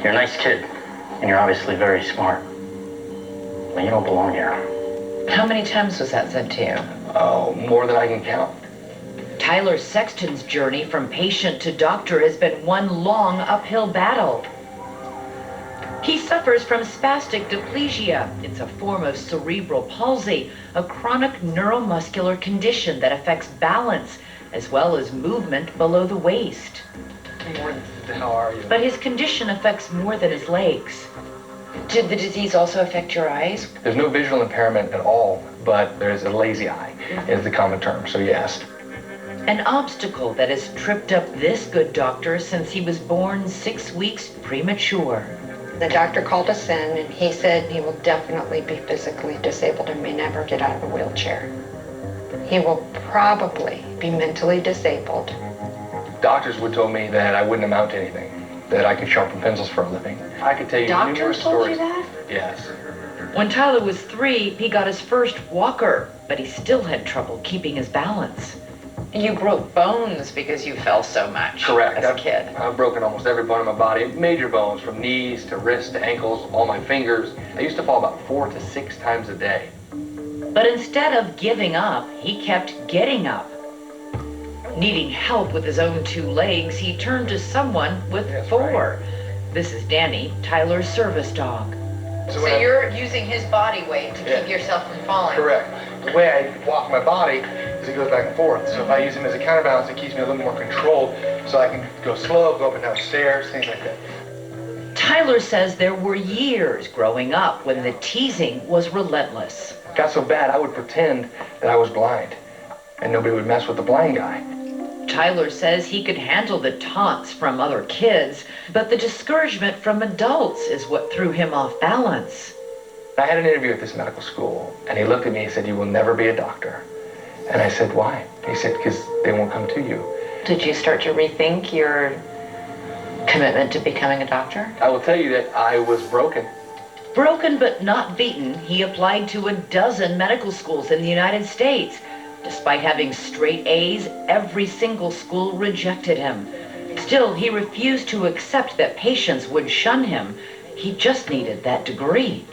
You're a nice kid, and you're obviously very smart. But you don't belong here. How many times was that said to you? Oh, more than I can count. Tyler Sexton's journey from patient to doctor has been one long uphill battle. He suffers from spastic diplegia. It's a form of cerebral palsy, a chronic neuromuscular condition that affects balance as well as movement below the waist. How are you? But his condition affects more than his legs. Did the disease also affect your eyes? There's no visual impairment at all, but there's a lazy eye, is the common term, so yes. An obstacle that has tripped up this good doctor since he was born 6 weeks premature. The doctor called us in and he said he will definitely be physically disabled and may never get out of a wheelchair. He will probably be mentally disabled. Doctors would tell me that I wouldn't amount to anything, that I could sharpen pencils for a living. I could tell you numerous Doctors told stories. you that? Yes. When Tyler was 3, he got his first walker, but he still had trouble keeping his balance. You broke bones because you fell so much. Correct. As a kid. I've broken almost every bone in my body, major bones, from knees to wrists to ankles, all my fingers. I used to fall about 4 to 6 times a day. But instead of giving up, he kept getting up. Needing help with his own 2 legs, he turned to someone with 4. Right. This is Danny, Tyler's service dog. So you're using his body weight to keep yourself from falling? Correct. The way I walk my body is it goes back and forth. So if I use him as a counterbalance, it keeps me a little more controlled so I can go slow, go up and down stairs, things like that. Tyler says there were years growing up when the teasing was relentless. It got so bad, I would pretend that I was blind, and nobody would mess with the blind guy. Tyler says he could handle the taunts from other kids, but the discouragement from adults is what threw him off balance. I had an interview at this medical school, and he looked at me and said, "You will never be a doctor." And I said, "Why?" He said, "Because they won't come to you." Did you start to rethink your commitment to becoming a doctor? I will tell you that I was broken. Broken but not beaten, he applied to a dozen medical schools in the United States. Despite having straight A's, every single school rejected him. Still, he refused to accept that patients would shun him. He just needed that degree.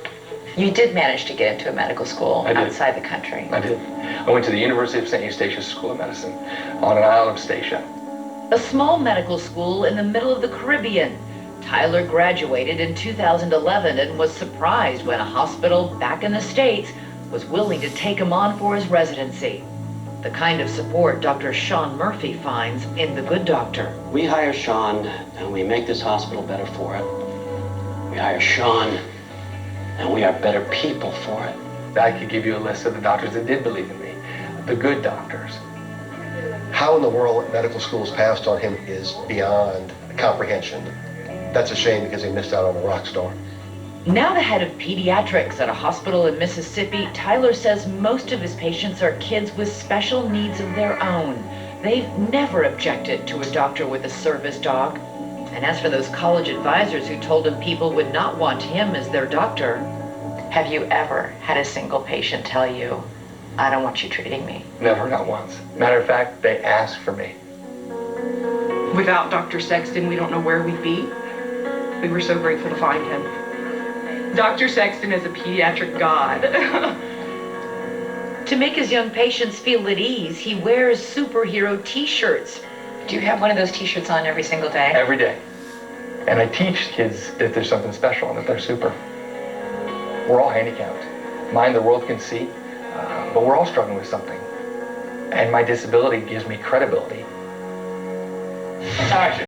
You did manage to get into a medical school outside the country. I did. I went to the University of St. Eustatius School of Medicine on an island of Statia. A small medical school in the middle of the Caribbean. Tyler graduated in 2011 and was surprised when a hospital back in the States was willing to take him on for his residency. The kind of support Dr. Sean Murphy finds in The Good Doctor. We hire Sean, and we make this hospital better for it. We hire Sean, and we are better people for it. I could give you a list of the doctors that did believe in me, the good doctors. How in the world medical schools passed on him is beyond comprehension. That's a shame because he missed out on a rock star. Now the head of pediatrics at a hospital in Mississippi, Tyler says most of his patients are kids with special needs of their own. They've never objected to a doctor with a service dog. And as for those college advisors who told him people would not want him as their doctor, have you ever had a single patient tell you, "I don't want you treating me"? Never, not once. Matter of fact, they asked for me. Without Dr. Sexton, we don't know where we'd be. We were so grateful to find him. Dr. Sexton is a pediatric god. To make his young patients feel at ease, he wears superhero t-shirts. Do you have one of those t-shirts on every single day? Every day. And I teach kids that there's something special and that they're super. We're all handicapped. Mine, the world can see, but we're all struggling with something. And my disability gives me credibility. Action.